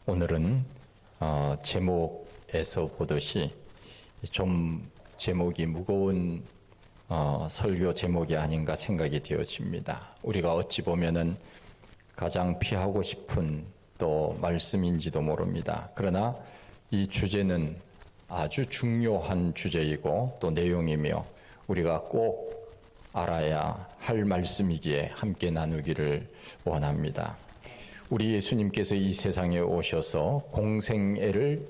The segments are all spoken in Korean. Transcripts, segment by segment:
오늘은 제목에서 보듯이 좀 제목이 무거운 설교 제목이 아닌가 생각이 되어집니다. 우리가 어찌 보면은 가장 피하고 싶은 또 말씀인지도 모릅니다. 그러나 이 주제는 아주 중요한 주제이고 또 내용이며 우리가 꼭 알아야 할 말씀이기에 함께 나누기를 원합니다. 우리 예수님께서 이 세상에 오셔서 공생애를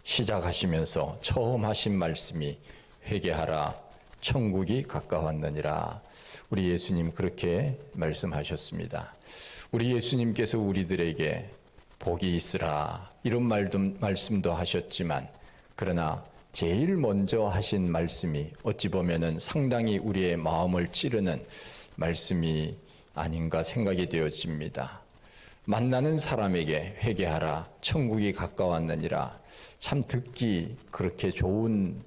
시작하시면서 처음 하신 말씀이 회개하라, 천국이 가까웠느니라. 우리 예수님 그렇게 말씀하셨습니다. 우리 예수님께서 우리들에게 복이 있으라 이런 말씀도 하셨지만 그러나 제일 먼저 하신 말씀이 어찌 보면은 상당히 우리의 마음을 찌르는 말씀이 아닌가 생각이 되어집니다. 만나는 사람에게 회개하라, 천국이 가까웠느니라. 참 듣기 그렇게 좋은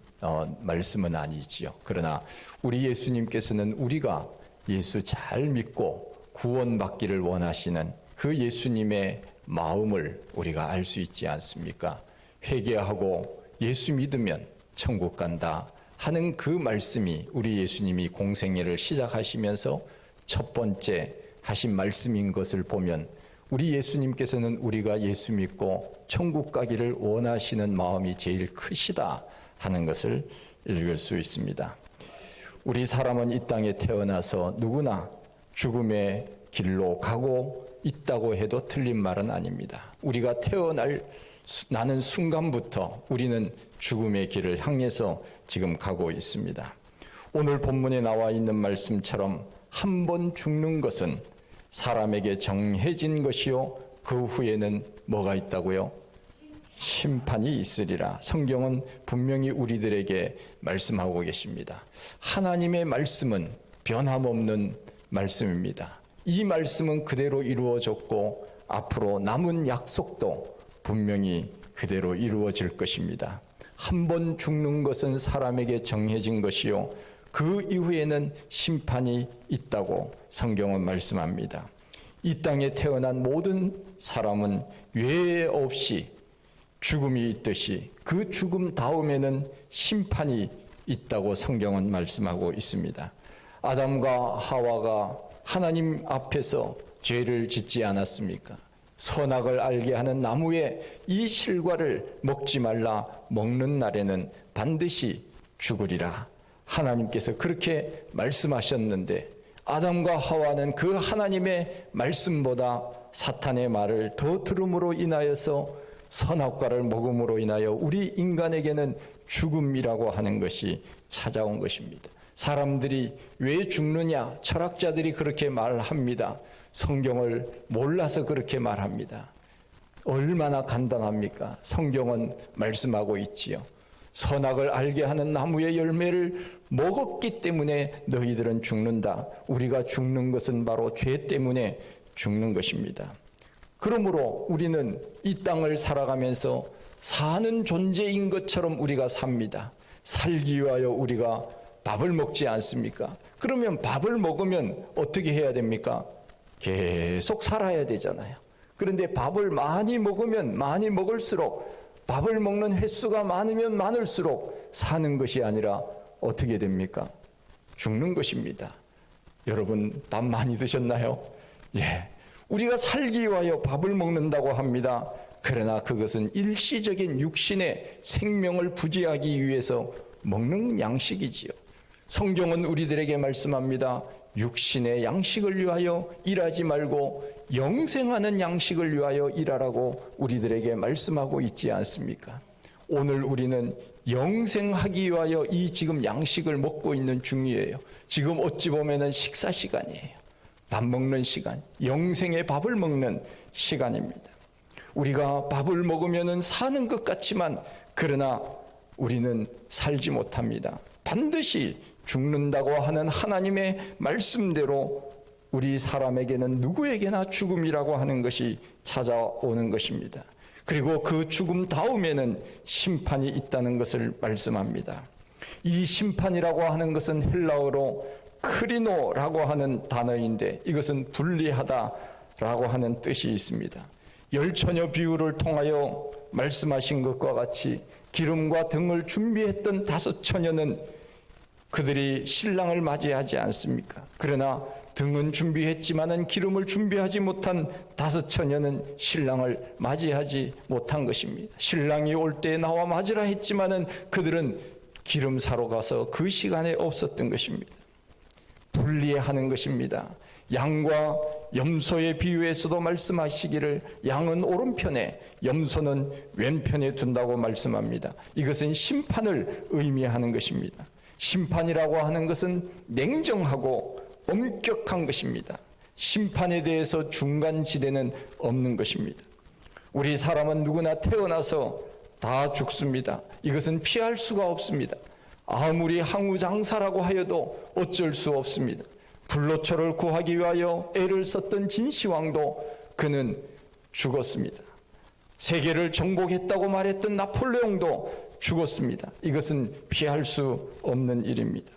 말씀은 아니지요. 그러나 우리 예수님께서는 우리가 예수 잘 믿고 구원받기를 원하시는 그 예수님의 마음을 우리가 알 수 있지 않습니까? 회개하고 예수 믿으면 천국 간다 하는 그 말씀이 우리 예수님이 공생애를 시작하시면서 첫 번째 하신 말씀인 것을 보면 우리 예수님께서는 우리가 예수 믿고 천국 가기를 원하시는 마음이 제일 크시다 하는 것을 읽을 수 있습니다. 우리 사람은 이 땅에 태어나서 누구나 죽음의 길로 가고 있다고 해도 틀린 말은 아닙니다. 우리가 나는 순간부터 우리는 죽음의 길을 향해서 지금 가고 있습니다. 오늘 본문에 나와 있는 말씀처럼 한 번 죽는 것은 사람에게 정해진 것이요 그 후에는 뭐가 있다고요? 심판이 있으리라. 성경은 분명히 우리들에게 말씀하고 계십니다. 하나님의 말씀은 변함없는 말씀입니다. 이 말씀은 그대로 이루어졌고 앞으로 남은 약속도 분명히 그대로 이루어질 것입니다. 한 번 죽는 것은 사람에게 정해진 것이요 그 이후에는 심판이 있다고 성경은 말씀합니다. 이 땅에 태어난 모든 사람은 예외 없이 죽음이 있듯이 그 죽음 다음에는 심판이 있다고 성경은 말씀하고 있습니다. 아담과 하와가 하나님 앞에서 죄를 짓지 않았습니까? 선악을 알게 하는 나무의 이 실과를 먹지 말라, 먹는 날에는 반드시 죽으리라. 하나님께서 그렇게 말씀하셨는데 아담과 하와는 그 하나님의 말씀보다 사탄의 말을 더 들음으로 인하여서 선악과를 먹음으로 인하여 우리 인간에게는 죽음이라고 하는 것이 찾아온 것입니다. 사람들이 왜 죽느냐? 철학자들이 그렇게 말합니다. 성경을 몰라서 그렇게 말합니다. 얼마나 간단합니까? 성경은 말씀하고 있지요. 선악을 알게 하는 나무의 열매를 먹었기 때문에 너희들은 죽는다. 우리가 죽는 것은 바로 죄 때문에 죽는 것입니다. 그러므로 우리는 이 땅을 살아가면서 사는 존재인 것처럼 우리가 삽니다. 살기 위하여 우리가 밥을 먹지 않습니까? 그러면 밥을 먹으면 어떻게 해야 됩니까? 계속 살아야 되잖아요. 그런데 밥을 많이 먹으면 많이 먹을수록 밥을 먹는 횟수가 많으면 많을수록 사는 것이 아니라 어떻게 됩니까? 죽는 것입니다. 여러분 밥 많이 드셨나요? 예, 우리가 살기 위하여 밥을 먹는다고 합니다. 그러나 그것은 일시적인 육신의 생명을 부지하기 위해서 먹는 양식이지요. 성경은 우리들에게 말씀합니다. 육신의 양식을 위하여 일하지 말고 영생하는 양식을 위하여 일하라고 우리들에게 말씀하고 있지 않습니까? 오늘 우리는 영생하기 위하여 이 지금 양식을 먹고 있는 중이에요. 지금 어찌 보면은 식사 시간이에요. 밥 먹는 시간, 영생의 밥을 먹는 시간입니다. 우리가 밥을 먹으면은 사는 것 같지만 그러나 우리는 살지 못합니다. 반드시 죽는다고 하는 하나님의 말씀대로 우리 사람에게는 누구에게나 죽음이라고 하는 것이 찾아오는 것입니다. 그리고 그 죽음 다음에는 심판이 있다는 것을 말씀합니다. 이 심판이라고 하는 것은 헬라어로 크리노라고 하는 단어인데 이것은 분리하다라고 하는 뜻이 있습니다. 열처녀 비유를 통하여 말씀하신 것과 같이 기름과 등을 준비했던 5처녀는 그들이 신랑을 맞이하지 않습니까? 그러나 등은 준비했지만은 기름을 준비하지 못한 5처녀는 신랑을 맞이하지 못한 것입니다. 신랑이 올 때 나와 맞으라 했지만은 그들은 기름 사러 가서 그 시간에 없었던 것입니다. 분리하는 것입니다. 양과 염소의 비유에서도 말씀하시기를 양은 오른편에 염소는 왼편에 둔다고 말씀합니다. 이것은 심판을 의미하는 것입니다. 심판이라고 하는 것은 냉정하고 엄격한 것입니다. 심판에 대해서 중간지대는 없는 것입니다. 우리 사람은 누구나 태어나서 다 죽습니다. 이것은 피할 수가 없습니다. 아무리 항우장사라고 하여도 어쩔 수 없습니다. 불로초를 구하기 위하여 애를 썼던 진시황도 그는 죽었습니다. 세계를 정복했다고 말했던 나폴레옹도 죽었습니다. 이것은 피할 수 없는 일입니다.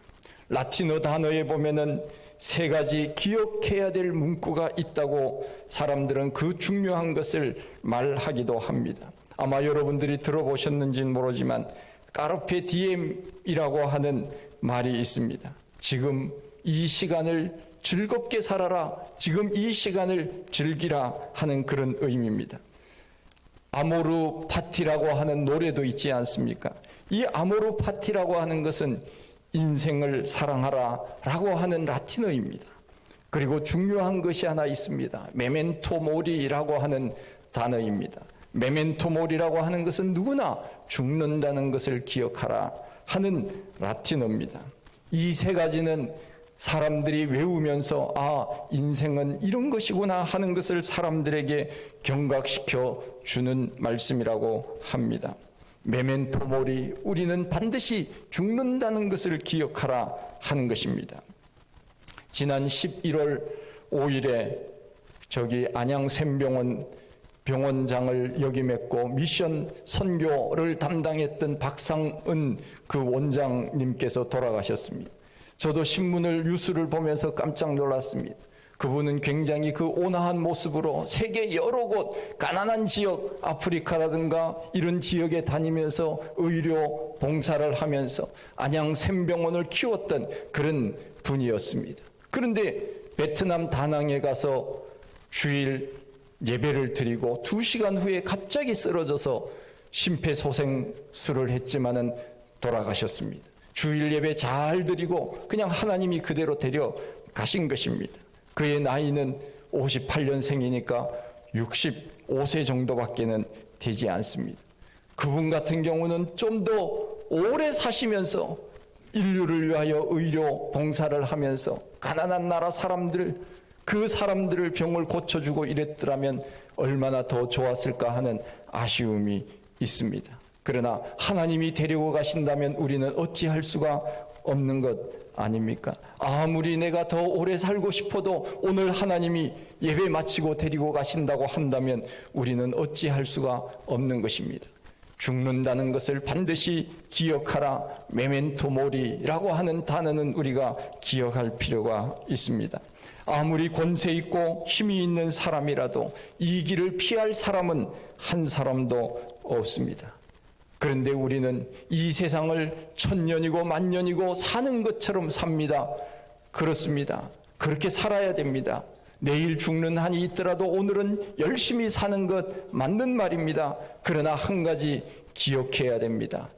라틴어 단어에 보면은 3가지 기억해야 될 문구가 있다고 사람들은 그 중요한 것을 말하기도 합니다. 아마 여러분들이 들어보셨는지는 모르지만 까르페 디엠이라고 하는 말이 있습니다. 지금 이 시간을 즐겁게 살아라, 지금 이 시간을 즐기라 하는 그런 의미입니다. 아모르 파티라고 하는 노래도 있지 않습니까? 이 아모르 파티라고 하는 것은 인생을 사랑하라 라고 하는 라틴어입니다. 그리고 중요한 것이 하나 있습니다. 메멘토 모리라고 하는 단어입니다. 메멘토 모리라고 하는 것은 누구나 죽는다는 것을 기억하라 하는 라틴어입니다. 이 3가지는 사람들이 외우면서 인생은 이런 것이구나 하는 것을 사람들에게 경각시켜 주는 말씀이라고 합니다. 메멘토 모리, 우리는 반드시 죽는다는 것을 기억하라 하는 것입니다. 지난 11월 5일에 안양 샘병원 병원장을 역임했고 미션 선교를 담당했던 박상은 그 원장님께서 돌아가셨습니다. 저도 신문을 뉴스를 보면서 깜짝 놀랐습니다. 그분은 굉장히 그 온화한 모습으로 세계 여러 곳 가난한 지역, 아프리카라든가 이런 지역에 다니면서 의료 봉사를 하면서 안양 샘병원을 키웠던 그런 분이었습니다. 그런데 베트남 다낭에 가서 주일 예배를 드리고 2시간 후에 갑자기 쓰러져서 심폐소생술을 했지만은 돌아가셨습니다. 주일 예배 잘 드리고 그냥 하나님이 그대로 데려가신 것입니다. 그의 나이는 58년생이니까 65세 정도밖에는 되지 않습니다. 그분 같은 경우는 좀 더 오래 사시면서 인류를 위하여 의료 봉사를 하면서 가난한 나라 사람들, 그 사람들을 병을 고쳐주고 이랬더라면 얼마나 더 좋았을까 하는 아쉬움이 있습니다. 그러나 하나님이 데리고 가신다면 우리는 어찌할 수가 없는 것 아닙니까? 아무리 내가 더 오래 살고 싶어도 오늘 하나님이 예배 마치고 데리고 가신다고 한다면 우리는 어찌할 수가 없는 것입니다. 죽는다는 것을 반드시 기억하라. 메멘토 모리라고 하는 단어는 우리가 기억할 필요가 있습니다. 아무리 권세 있고 힘이 있는 사람이라도 이 길을 피할 사람은 한 사람도 없습니다. 그런데 우리는 이 세상을 1000년이고 만년이고 사는 것처럼 삽니다. 그렇습니다. 그렇게 살아야 됩니다. 내일 죽는 한이 있더라도 오늘은 열심히 사는 것 맞는 말입니다. 그러나 한 가지 기억해야 됩니다.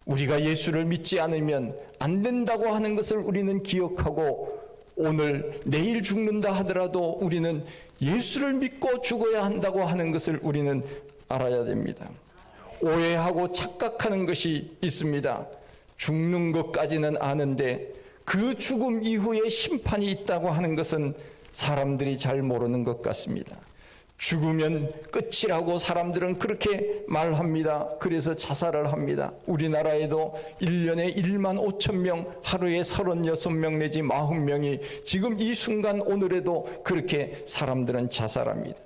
우리가 예수를 믿지 않으면 안 된다고 하는 것을 우리는 기억하고 오늘 내일 죽는다 하더라도 우리는 예수를 믿고 죽어야 한다고 하는 것을 우리는 알아야 됩니다. 오해하고 착각하는 것이 있습니다. 죽는 것까지는 아는데 그 죽음 이후에 심판이 있다고 하는 것은 사람들이 잘 모르는 것 같습니다. 죽으면 끝이라고 사람들은 그렇게 말합니다. 그래서 자살을 합니다. 우리나라에도 1년에 15,000명, 하루에 36명 내지 40명이 지금 이 순간 오늘에도 그렇게 사람들은 자살합니다.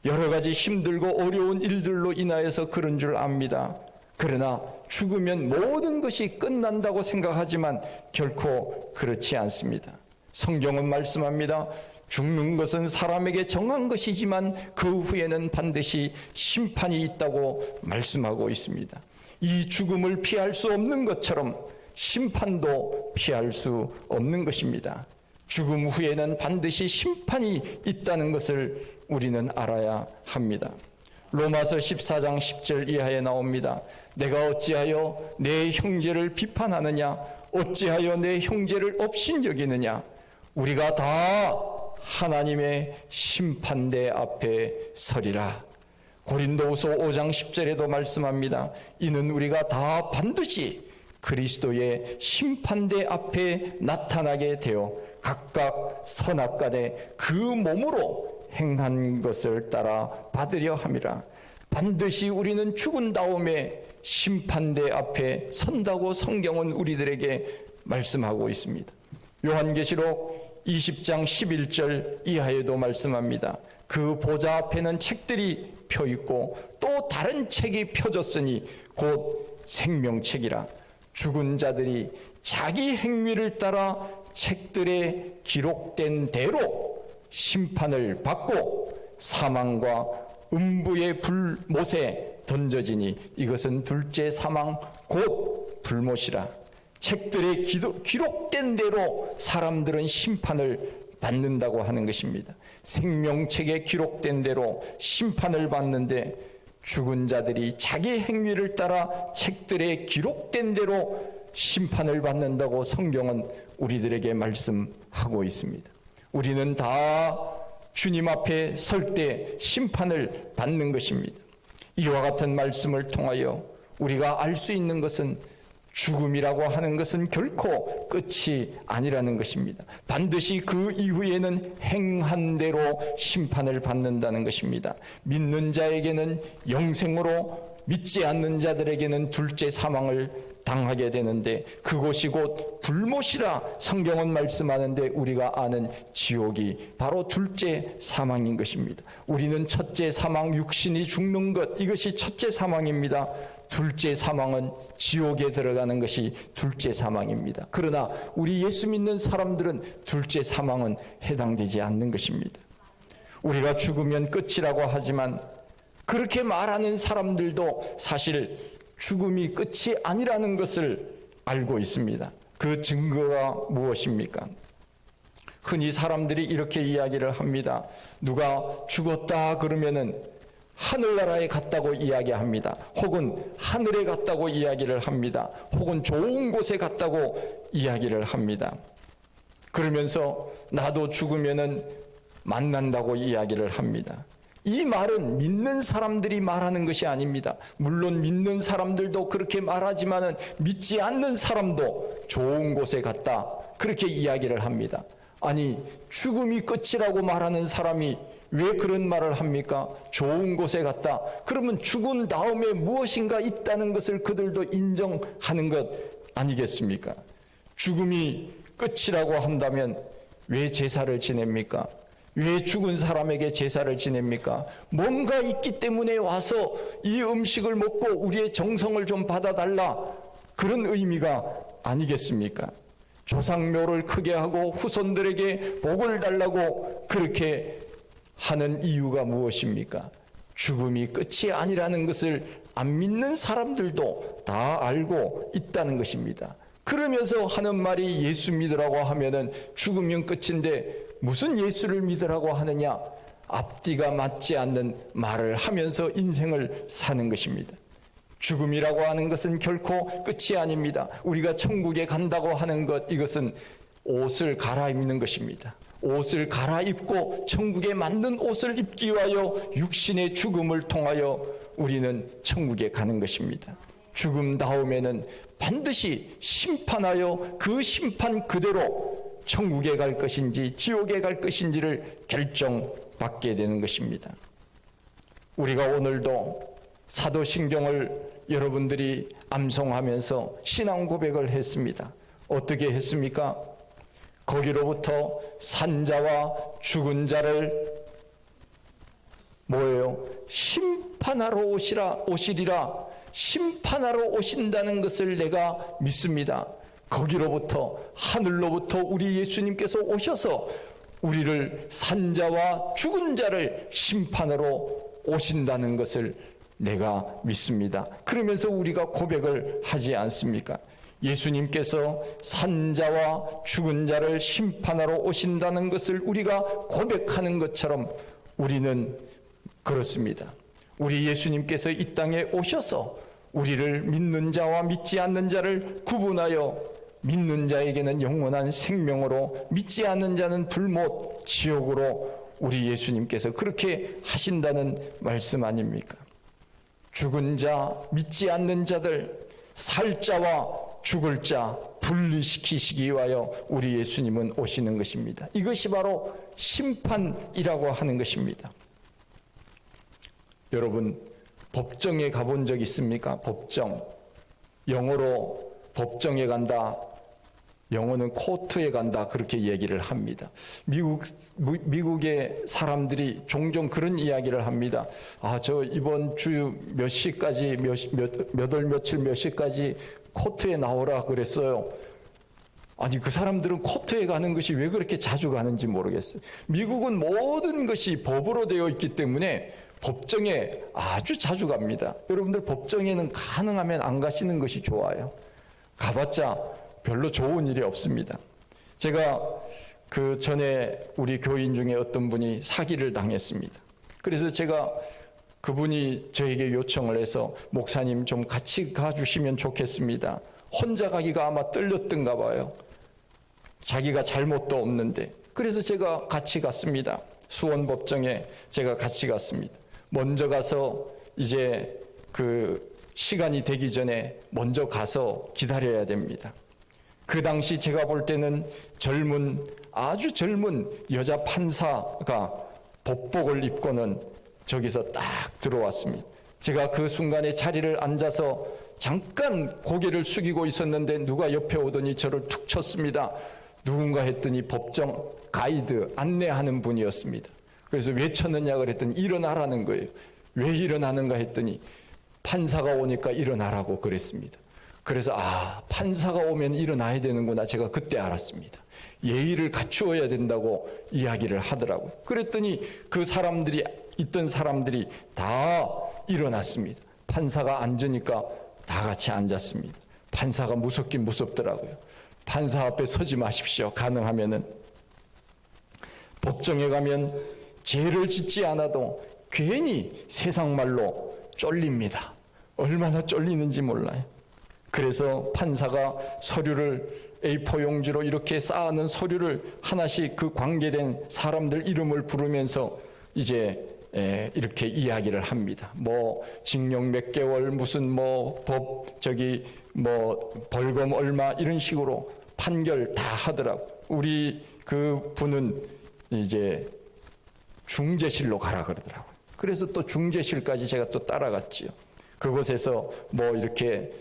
여러 가지 힘들고 어려운 일들로 인하여서 그런 줄 압니다. 그러나 죽으면 모든 것이 끝난다고 생각하지만 결코 그렇지 않습니다. 성경은 말씀합니다. 죽는 것은 사람에게 정한 것이지만 그 후에는 반드시 심판이 있다고 말씀하고 있습니다. 이 죽음을 피할 수 없는 것처럼 심판도 피할 수 없는 것입니다. 죽음 후에는 반드시 심판이 있다는 것을 우리는 알아야 합니다. 로마서 14장 10절 이하에 나옵니다. 내가 어찌하여 내 형제를 비판하느냐? 어찌하여 내 형제를 업신여기느냐? 우리가 다 하나님의 심판대 앞에 서리라. 고린도후서 5장 10절에도 말씀합니다. 이는 우리가 다 반드시 그리스도의 심판대 앞에 나타나게 되어 각각 선악간에 그 몸으로 행한 것을 따라 받으려 함이라. 반드시 우리는 죽은 다음에 심판대 앞에 선다고 성경은 우리들에게 말씀하고 있습니다. 요한계시록 20장 11절 이하에도 말씀합니다. 그 보좌 앞에는 책들이 펴 있고 또 다른 책이 펴졌으니 곧 생명책이라. 죽은 자들이 자기 행위를 따라 책들에 기록된 대로 심판을 받고 사망과 음부의 불못에 던져지니 이것은 둘째 사망 곧 불못이라. 책들에 기록된 대로 사람들은 심판을 받는다고 하는 것입니다. 생명책에 기록된 대로 심판을 받는데 죽은 자들이 자기 행위를 따라 책들에 기록된 대로 심판을 받는다고 성경은 우리들에게 말씀하고 있습니다. 우리는 다 주님 앞에 설 때 심판을 받는 것입니다. 이와 같은 말씀을 통하여 우리가 알 수 있는 것은 죽음이라고 하는 것은 결코 끝이 아니라는 것입니다. 반드시 그 이후에는 행한 대로 심판을 받는다는 것입니다. 믿는 자에게는 영생으로, 믿지 않는 자들에게는 둘째 사망을 당하게 되는데 그곳이 곧 불못이라 성경은 말씀하는데 우리가 아는 지옥이 바로 둘째 사망인 것입니다. 우리는 첫째 사망, 육신이 죽는 것, 이것이 첫째 사망입니다. 둘째 사망은 지옥에 들어가는 것이 둘째 사망입니다. 그러나 우리 예수 믿는 사람들은 둘째 사망은 해당되지 않는 것입니다. 우리가 죽으면 끝이라고 하지만 그렇게 말하는 사람들도 사실 죽음이 끝이 아니라는 것을 알고 있습니다. 그 증거가 무엇입니까? 흔히 사람들이 이렇게 이야기를 합니다. 누가 죽었다 그러면은 하늘나라에 갔다고 이야기합니다. 혹은 하늘에 갔다고 이야기를 합니다. 혹은 좋은 곳에 갔다고 이야기를 합니다. 그러면서 나도 죽으면은 만난다고 이야기를 합니다. 이 말은 믿는 사람들이 말하는 것이 아닙니다. 물론 믿는 사람들도 그렇게 말하지만은 믿지 않는 사람도 좋은 곳에 갔다 그렇게 이야기를 합니다. 아니, 죽음이 끝이라고 말하는 사람이 왜 그런 말을 합니까? 좋은 곳에 갔다. 그러면 죽은 다음에 무엇인가 있다는 것을 그들도 인정하는 것 아니겠습니까? 죽음이 끝이라고 한다면 왜 제사를 지냅니까? 왜 죽은 사람에게 제사를 지냅니까? 뭔가 있기 때문에 와서 이 음식을 먹고 우리의 정성을 좀 받아달라, 그런 의미가 아니겠습니까? 조상묘를 크게 하고 후손들에게 복을 달라고 그렇게 하는 이유가 무엇입니까? 죽음이 끝이 아니라는 것을 안 믿는 사람들도 다 알고 있다는 것입니다. 그러면서 하는 말이 예수 믿으라고 하면은 죽으면 끝인데 무슨 예수를 믿으라고 하느냐? 앞뒤가 맞지 않는 말을 하면서 인생을 사는 것입니다. 죽음이라고 하는 것은 결코 끝이 아닙니다. 우리가 천국에 간다고 하는 것, 이것은 옷을 갈아입는 것입니다. 옷을 갈아입고 천국에 맞는 옷을 입기 위하여 육신의 죽음을 통하여 우리는 천국에 가는 것입니다. 죽음 다음에는 반드시 심판하여 그 심판 그대로 천국에 갈 것인지 지옥에 갈 것인지를 결정받게 되는 것입니다. 우리가 오늘도 사도신경을 여러분들이 암송하면서 신앙 고백을 했습니다. 어떻게 했습니까? 거기로부터 산자와 죽은 자를 뭐예요? 심판하러 오시리라. 심판하러 오신다는 것을 내가 믿습니다. 거기로부터, 하늘로부터 우리 예수님께서 오셔서 우리를 산 자와 죽은 자를 심판하러 오신다는 것을 내가 믿습니다. 그러면서 우리가 고백을 하지 않습니까? 예수님께서 산 자와 죽은 자를 심판하러 오신다는 것을 우리가 고백하는 것처럼 우리는 그렇습니다. 우리 예수님께서 이 땅에 오셔서 우리를 믿는 자와 믿지 않는 자를 구분하여 믿는 자에게는 영원한 생명으로, 믿지 않는 자는 불못 지옥으로 우리 예수님께서 그렇게 하신다는 말씀 아닙니까? 죽은 자, 믿지 않는 자들, 살 자와 죽을 자 분리시키시기 위하여 우리 예수님은 오시는 것입니다. 이것이 바로 심판이라고 하는 것입니다. 여러분, 법정에 가본 적 있습니까? 법정. 영어로 법정에 간다, 영어는 코트에 간다, 그렇게 얘기를 합니다. 미국의 사람들이 종종 그런 이야기를 합니다. 저 이번 주 몇 시까지, 몇 월 며칠 몇 시까지 코트에 나오라 그랬어요. 아니, 그 사람들은 코트에 가는 것이 왜 그렇게 자주 가는지 모르겠어요. 미국은 모든 것이 법으로 되어 있기 때문에 법정에 아주 자주 갑니다. 여러분들 법정에는 가능하면 안 가시는 것이 좋아요. 가봤자 별로 좋은 일이 없습니다. 제가 그 전에 우리 교인 중에 어떤 분이 사기를 당했습니다. 그래서 제가 그분이 저에게 요청을 해서 목사님 좀 같이 가주시면 좋겠습니다. 혼자 가기가 아마 떨렸던가 봐요. 자기가 잘못도 없는데. 그래서 제가 같이 갔습니다. 수원법정에 제가 같이 갔습니다. 먼저 가서 이제 그 시간이 되기 전에 먼저 가서 기다려야 됩니다. 그 당시 제가 볼 때는 아주 젊은 여자 판사가 법복을 입고는 저기서 딱 들어왔습니다. 제가 그 순간에 자리를 앉아서 잠깐 고개를 숙이고 있었는데 누가 옆에 오더니 저를 툭 쳤습니다. 누군가 했더니 법정 가이드 안내하는 분이었습니다. 그래서 왜 쳤느냐 그랬더니 일어나라는 거예요. 왜 일어나는가 했더니 판사가 오니까 일어나라고 그랬습니다. 그래서 판사가 오면 일어나야 되는구나, 제가 그때 알았습니다. 예의를 갖추어야 된다고 이야기를 하더라고요. 그랬더니 그 사람들이, 있던 사람들이 다 일어났습니다. 판사가 앉으니까 다 같이 앉았습니다. 판사가 무섭긴 무섭더라고요. 판사 앞에 서지 마십시오. 가능하면은. 법정에 가면 죄를 짓지 않아도 괜히 세상 말로 쫄립니다. 얼마나 쫄리는지 몰라요. 그래서 판사가 서류를 A4 용지로 이렇게 쌓아놓은 서류를 하나씩 그 관계된 사람들 이름을 부르면서 이제 이렇게 이야기를 합니다. 뭐 징역 몇 개월, 무슨 벌금 얼마, 이런 식으로 판결 다 하더라고. 우리 그 분은 이제 중재실로 가라 그러더라고요. 그래서 또 중재실까지 제가 또 따라갔지요. 그곳에서 이렇게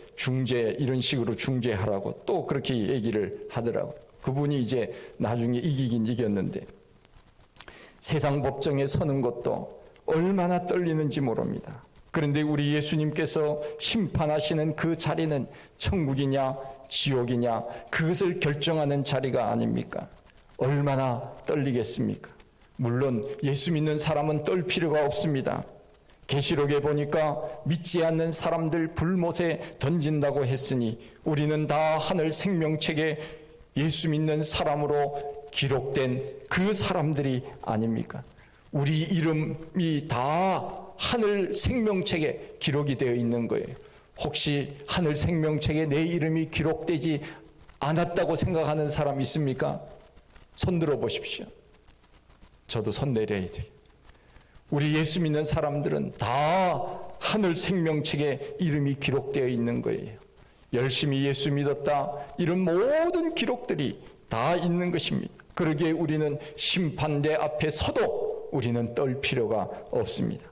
이런 식으로 중재하라고 또 그렇게 얘기를 하더라고요. 그분이 이제 나중에 이기긴 이겼는데, 세상 법정에 서는 것도 얼마나 떨리는지 모릅니다. 그런데 우리 예수님께서 심판하시는 그 자리는 천국이냐 지옥이냐, 그것을 결정하는 자리가 아닙니까? 얼마나 떨리겠습니까? 물론 예수 믿는 사람은 떨 필요가 없습니다. 계시록에 보니까 믿지 않는 사람들 불못에 던진다고 했으니 우리는 다 하늘 생명책에 예수 믿는 사람으로 기록된 그 사람들이 아닙니까? 우리 이름이 다 하늘 생명책에 기록이 되어 있는 거예요. 혹시 하늘 생명책에 내 이름이 기록되지 않았다고 생각하는 사람 있습니까? 손 들어 보십시오. 저도 손 내려야 돼요. 우리 예수 믿는 사람들은 다 하늘 생명책에 이름이 기록되어 있는 거예요. 열심히 예수 믿었다, 이런 모든 기록들이 다 있는 것입니다. 그러기에 우리는 심판대 앞에 서도 우리는 떨 필요가 없습니다.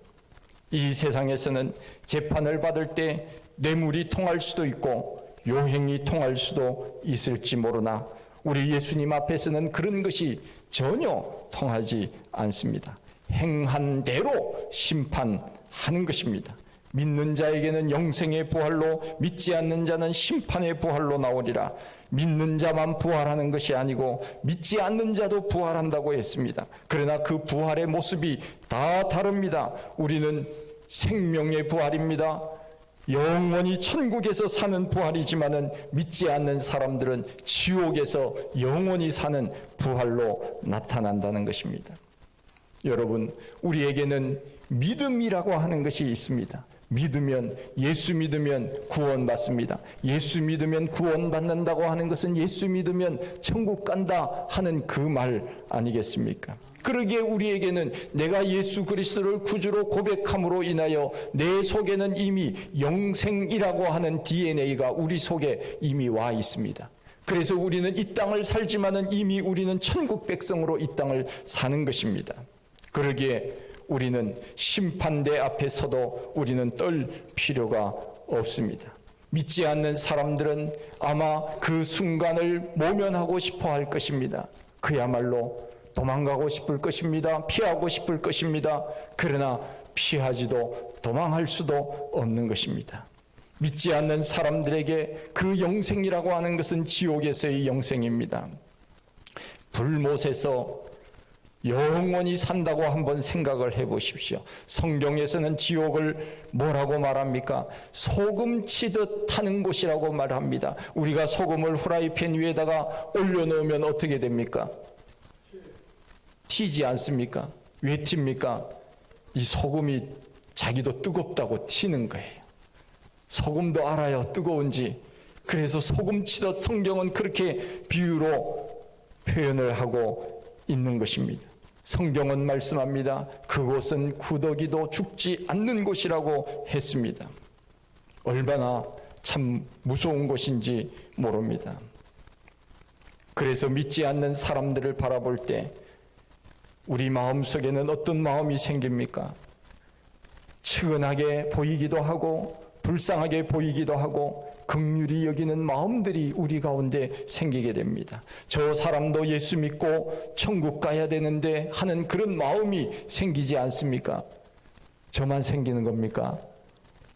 이 세상에서는 재판을 받을 때 뇌물이 통할 수도 있고 요행이 통할 수도 있을지 모르나 우리 예수님 앞에서는 그런 것이 전혀 통하지 않습니다. 행한 대로 심판하는 것입니다. 믿는 자에게는 영생의 부활로, 믿지 않는 자는 심판의 부활로 나오리라. 믿는 자만 부활하는 것이 아니고 믿지 않는 자도 부활한다고 했습니다. 그러나 그 부활의 모습이 다 다릅니다. 우리는 생명의 부활입니다. 영원히 천국에서 사는 부활이지만은 믿지 않는 사람들은 지옥에서 영원히 사는 부활로 나타난다는 것입니다. 여러분, 우리에게는 믿음이라고 하는 것이 있습니다. 믿으면, 예수 믿으면 구원받습니다. 예수 믿으면 구원받는다고 하는 것은 예수 믿으면 천국 간다 하는 그 말 아니겠습니까? 그러기에 우리에게는 내가 예수 그리스도를 구주로 고백함으로 인하여 내 속에는 이미 영생이라고 하는 DNA가 우리 속에 이미 와 있습니다. 그래서 우리는 이 땅을 살지만은 이미 우리는 천국 백성으로 이 땅을 사는 것입니다. 그러기에 우리는 심판대 앞에 서도 우리는 떨 필요가 없습니다. 믿지 않는 사람들은 아마 그 순간을 모면하고 싶어 할 것입니다. 그야말로 도망가고 싶을 것입니다. 피하고 싶을 것입니다. 그러나 피하지도 도망할 수도 없는 것입니다. 믿지 않는 사람들에게 그 영생이라고 하는 것은 지옥에서의 영생입니다. 불못에서 영원히 산다고 한번 생각을 해보십시오. 성경에서는 지옥을 뭐라고 말합니까? 소금 치듯 타는 곳이라고 말합니다. 우리가 소금을 후라이팬 위에다가 올려놓으면 어떻게 됩니까? 튀지 않습니까? 왜 튑니까? 이 소금이 자기도 뜨겁다고 튀는 거예요. 소금도 알아요, 뜨거운지. 그래서 소금 치듯 성경은 그렇게 비유로 표현을 하고 있는 것입니다. 성경은 말씀합니다. 그곳은 구더기도 죽지 않는 곳이라고 했습니다. 얼마나 참 무서운 곳인지 모릅니다. 그래서 믿지 않는 사람들을 바라볼 때 우리 마음속에는 어떤 마음이 생깁니까? 측은하게 보이기도 하고 불쌍하게 보이기도 하고 긍휼히 여기는 마음들이 우리 가운데 생기게 됩니다. 저 사람도 예수 믿고 천국 가야 되는데 하는 그런 마음이 생기지 않습니까? 저만 생기는 겁니까?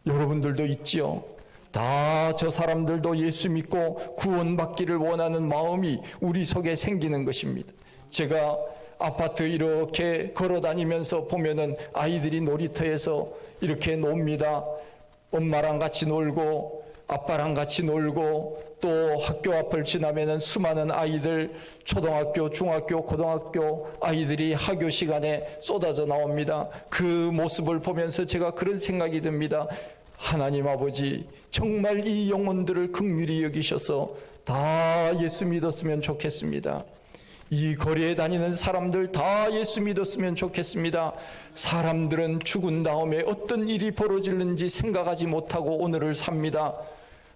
여러분들도 있지요? 다 저 사람들도 예수 믿고 구원받기를 원하는 마음이 우리 속에 생기는 것입니다. 제가 아파트 이렇게 걸어 다니면서 보면은 아이들이 놀이터에서 이렇게 놉니다. 엄마랑 같이 놀고 아빠랑 같이 놀고 또 학교 앞을 지나면은 수많은 아이들 초등학교, 중학교, 고등학교 아이들이 하교 시간에 쏟아져 나옵니다. 그 모습을 보면서 제가 그런 생각이 듭니다. 하나님 아버지, 정말 이 영혼들을 긍휼히 여기셔서 다 예수 믿었으면 좋겠습니다. 이 거리에 다니는 사람들 다 예수 믿었으면 좋겠습니다. 사람들은 죽은 다음에 어떤 일이 벌어지는지 생각하지 못하고 오늘을 삽니다.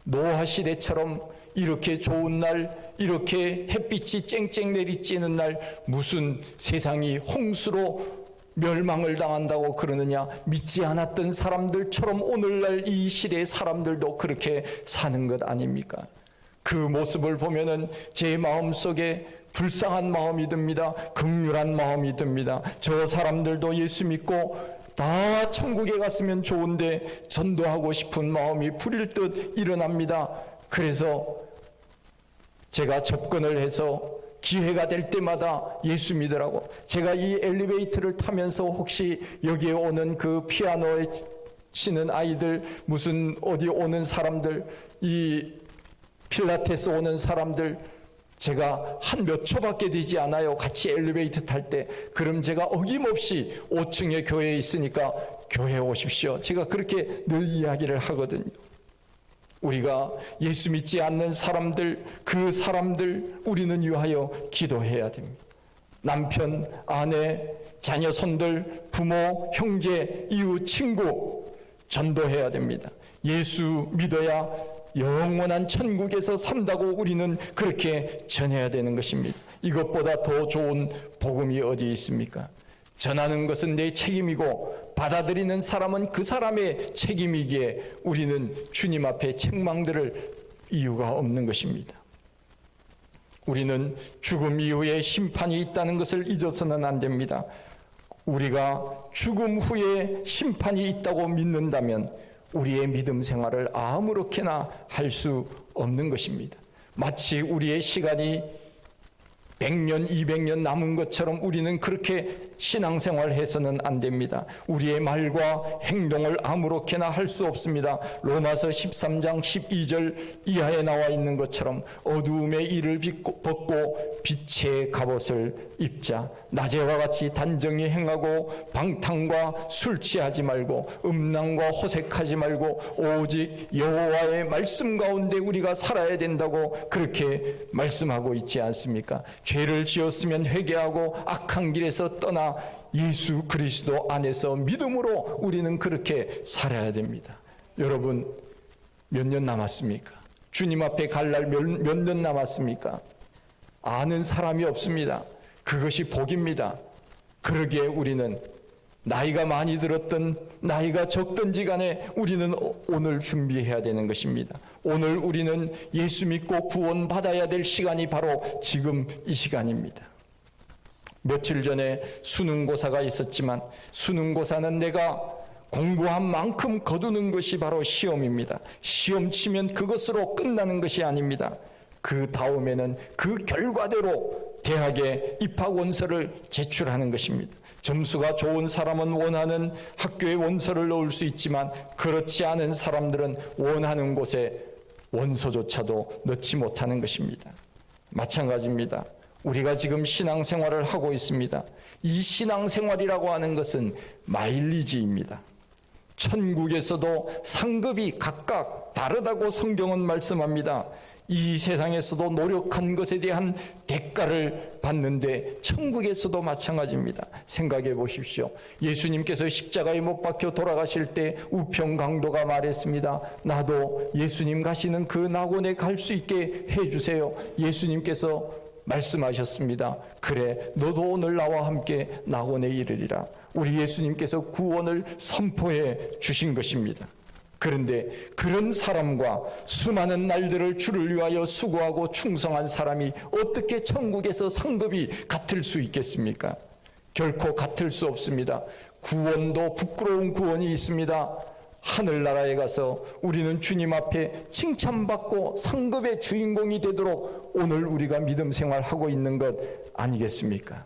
노아 시대처럼 이렇게 좋은 날, 이렇게 햇빛이 쨍쨍 내리쬐는 날 무슨 세상이 홍수로 멸망을 당한다고 그러느냐? 믿지 않았던 사람들처럼 오늘날 이 시대의 사람들도 그렇게 사는 것 아닙니까? 그 모습을 보면은 제 마음속에 불쌍한 마음이 듭니다. 긍휼한 마음이 듭니다. 저 사람들도 예수 믿고 다 천국에 갔으면 좋은데 전도하고 싶은 마음이 불일 듯 일어납니다. 그래서 제가 접근을 해서 기회가 될 때마다 예수 믿으라고, 제가 이 엘리베이터를 타면서 혹시 여기에 오는 그 피아노에 치는 아이들, 무슨 어디 오는 사람들, 이 필라테스 오는 사람들, 제가 한 몇 초밖에 되지 않아요. 같이 엘리베이터 탈 때. 그럼 제가 어김없이 5층에 교회에 있으니까 교회에 오십시오. 제가 그렇게 늘 이야기를 하거든요. 우리가 예수 믿지 않는 사람들, 그 사람들 우리는 위하여 기도해야 됩니다. 남편, 아내, 자녀, 손들, 부모, 형제, 이웃, 친구 전도해야 됩니다. 예수 믿어야 영원한 천국에서 산다고 우리는 그렇게 전해야 되는 것입니다. 이것보다 더 좋은 복음이 어디 있습니까? 전하는 것은 내 책임이고 받아들이는 사람은 그 사람의 책임이기에 우리는 주님 앞에 책망들을 이유가 없는 것입니다. 우리는 죽음 이후에 심판이 있다는 것을 잊어서는 안 됩니다. 우리가 죽음 후에 심판이 있다고 믿는다면 우리의 믿음 생활을 아무렇게나 할 수 없는 것입니다. 마치 우리의 시간이 100년, 200년 남은 것처럼 우리는 그렇게 신앙생활 해서는 안 됩니다. 우리의 말과 행동을 아무렇게나 할 수 없습니다. 로마서 13장 12절 이하에 나와 있는 것처럼 어두움의 이를 벗고 빛의 갑옷을 입자. 낮에와 같이 단정히 행하고 방탕과 술 취하지 말고 음란과 호색하지 말고 오직 여호와의 말씀 가운데 우리가 살아야 된다고 그렇게 말씀하고 있지 않습니까? 죄를 지었으면 회개하고 악한 길에서 떠나 예수 그리스도 안에서 믿음으로 우리는 그렇게 살아야 됩니다. 여러분, 몇 년 남았습니까? 주님 앞에 갈 날 몇 년 남았습니까? 아는 사람이 없습니다. 그것이 복입니다. 그러기에 우리는 나이가 많이 들었든 나이가 적든지 간에 우리는 오늘 준비해야 되는 것입니다. 오늘 우리는 예수 믿고 구원받아야 될 시간이 바로 지금 이 시간입니다. 며칠 전에 수능고사가 있었지만 수능고사는 내가 공부한 만큼 거두는 것이 바로 시험입니다. 시험 치면 그것으로 끝나는 것이 아닙니다. 그 다음에는 그 결과대로 대학에 입학 원서를 제출하는 것입니다. 점수가 좋은 사람은 원하는 학교에 원서를 넣을 수 있지만 그렇지 않은 사람들은 원하는 곳에 원서조차도 넣지 못하는 것입니다. 마찬가지입니다. 우리가 지금 신앙생활을 하고 있습니다. 이 신앙생활이라고 하는 것은 마일리지입니다. 천국에서도 상급이 각각 다르다고 성경은 말씀합니다. 이 세상에서도 노력한 것에 대한 대가를 받는데 천국에서도 마찬가지입니다. 생각해 보십시오. 예수님께서 십자가에 못 박혀 돌아가실 때 우평강도가 말했습니다. 나도 예수님 가시는 그 낙원에 갈 수 있게 해주세요. 예수님께서 말씀하셨습니다. 그래, 너도 오늘 나와 함께 낙원에 이르리라. 우리 예수님께서 구원을 선포해 주신 것입니다. 그런데 그런 사람과 수많은 날들을 주를 위하여 수고하고 충성한 사람이 어떻게 천국에서 상급이 같을 수 있겠습니까? 결코 같을 수 없습니다. 구원도 부끄러운 구원이 있습니다. 하늘나라에 가서 우리는 주님 앞에 칭찬받고 상급의 주인공이 되도록 오늘 우리가 믿음 생활하고 있는 것 아니겠습니까?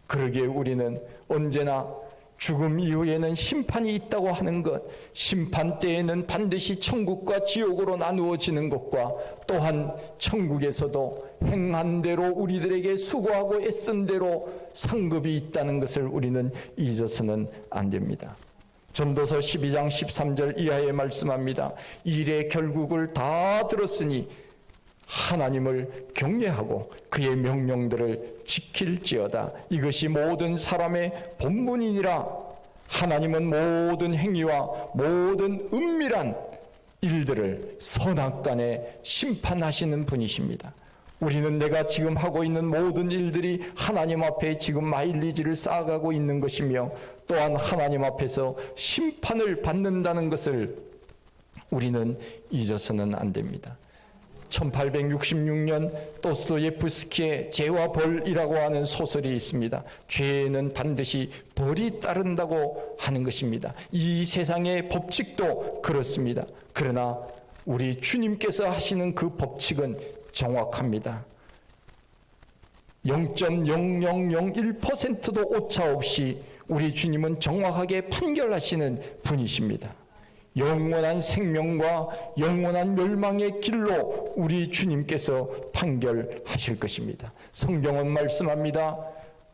그러기에 우리는 언제나 죽음 이후에는 심판이 있다고 하는 것, 심판 때에는 반드시 천국과 지옥으로 나누어지는 것과 또한 천국에서도 행한 대로 우리들에게 수고하고 애쓴 대로 상급이 있다는 것을 우리는 잊어서는 안 됩니다. 전도서 12장 13절 이하에 말씀합니다. 일의 결국을 다 들었으니 하나님을 경외하고 그의 명령들을 지킬지어다. 이것이 모든 사람의 본분이니라. 하나님은 모든 행위와 모든 은밀한 일들을 선악간에 심판하시는 분이십니다. 우리는 내가 지금 하고 있는 모든 일들이 하나님 앞에 지금 마일리지를 쌓아가고 있는 것이며 또한 하나님 앞에서 심판을 받는다는 것을 우리는 잊어서는 안 됩니다. 1866년 도스토예프스키의 죄와 벌이라고 하는 소설이 있습니다. 죄에는 반드시 벌이 따른다고 하는 것입니다. 이 세상의 법칙도 그렇습니다. 그러나 우리 주님께서 하시는 그 법칙은 정확합니다. 0.0001%도 오차 없이 우리 주님은 정확하게 판결하시는 분이십니다. 영원한 생명과 영원한 멸망의 길로 우리 주님께서 판결하실 것입니다. 성경은 말씀합니다.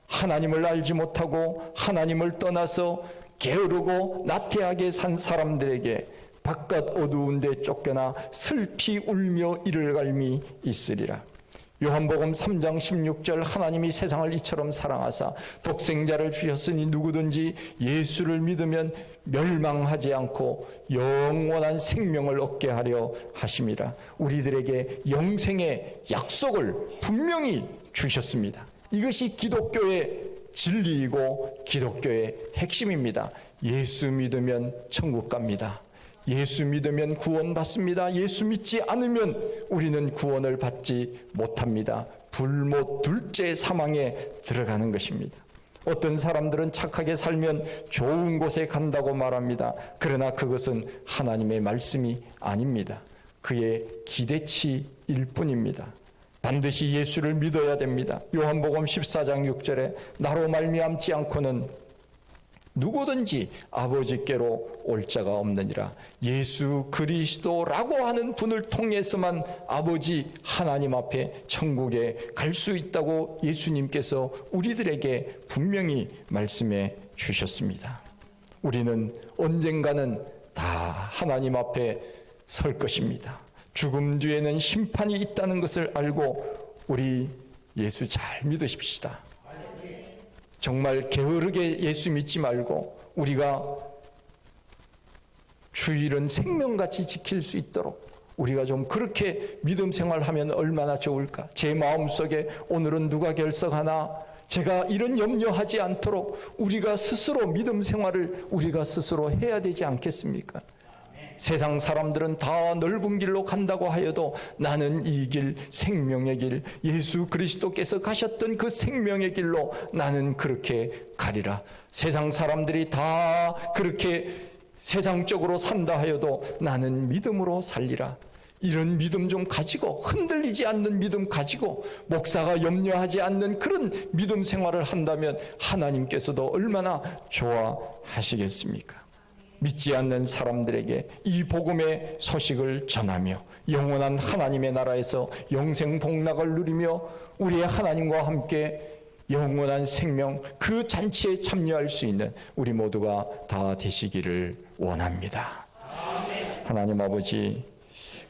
하나님을 알지 못하고 하나님을 떠나서 게으르고 나태하게 산 사람들에게 바깥 어두운 데 쫓겨나 슬피 울며 이를 갈미 있으리라. 요한복음 3장 16절 하나님이 세상을 이처럼 사랑하사 독생자를 주셨으니 누구든지 예수를 믿으면 멸망하지 않고 영원한 생명을 얻게 하려 하심이라. 우리들에게 영생의 약속을 분명히 주셨습니다. 이것이 기독교의 진리이고 기독교의 핵심입니다. 예수 믿으면 천국 갑니다. 예수 믿으면 구원받습니다. 예수 믿지 않으면 우리는 구원을 받지 못합니다. 불못 둘째 사망에 들어가는 것입니다. 어떤 사람들은 착하게 살면 좋은 곳에 간다고 말합니다. 그러나 그것은 하나님의 말씀이 아닙니다. 그의 기대치입니다. 일 뿐입니다. 반드시 예수를 믿어야 됩니다. 요한복음 14장 6절에 나로 말미암지 않고는 누구든지 아버지께로 올 자가 없느니라. 예수 그리스도라고 하는 분을 통해서만 아버지 하나님 앞에 천국에 갈 수 있다고 예수님께서 우리들에게 분명히 말씀해 주셨습니다. 우리는 언젠가는 다 하나님 앞에 설 것입니다. 죽음 뒤에는 심판이 있다는 것을 알고 우리 예수 잘 믿으십시다. 정말 게으르게 예수 믿지 말고 우리가 주일은 생명같이 지킬 수 있도록 우리가 좀 그렇게 믿음 생활하면 얼마나 좋을까. 제 마음속에 오늘은 누가 결석하나 제가 이런 염려하지 않도록 우리가 스스로 믿음 생활을 우리가 스스로 해야 되지 않겠습니까? 세상 사람들은 다 넓은 길로 간다고 하여도 나는 이 길, 생명의 길, 예수 그리스도께서 가셨던 그 생명의 길로 나는 그렇게 가리라. 세상 사람들이 다 그렇게 세상적으로 산다 하여도 나는 믿음으로 살리라. 이런 믿음 좀 가지고, 흔들리지 않는 믿음 가지고 목사가 염려하지 않는 그런 믿음 생활을 한다면 하나님께서도 얼마나 좋아하시겠습니까? 믿지 않는 사람들에게 이 복음의 소식을 전하며 영원한 하나님의 나라에서 영생 복락을 누리며 우리의 하나님과 함께 영원한 생명 그 잔치에 참여할 수 있는 우리 모두가 다 되시기를 원합니다. 하나님 아버지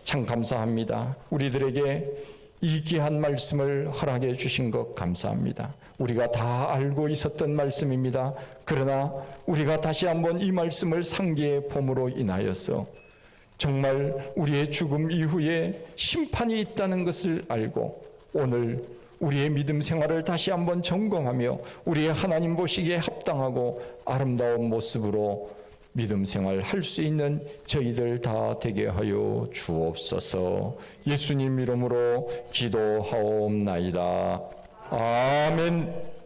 참 감사합니다. 우리들에게 이 귀한 말씀을 허락해 주신 것 감사합니다. 우리가 다 알고 있었던 말씀입니다. 그러나 우리가 다시 한번 이 말씀을 상기해 봄으로 인하여서 정말 우리의 죽음 이후에 심판이 있다는 것을 알고 오늘 우리의 믿음 생활을 다시 한번 점검하며 우리의 하나님 보시기에 합당하고 아름다운 모습으로 믿음 생활 할 수 있는 저희들 다 되게 하여 주옵소서. 예수님 이름으로 기도하옵나이다. 아멘.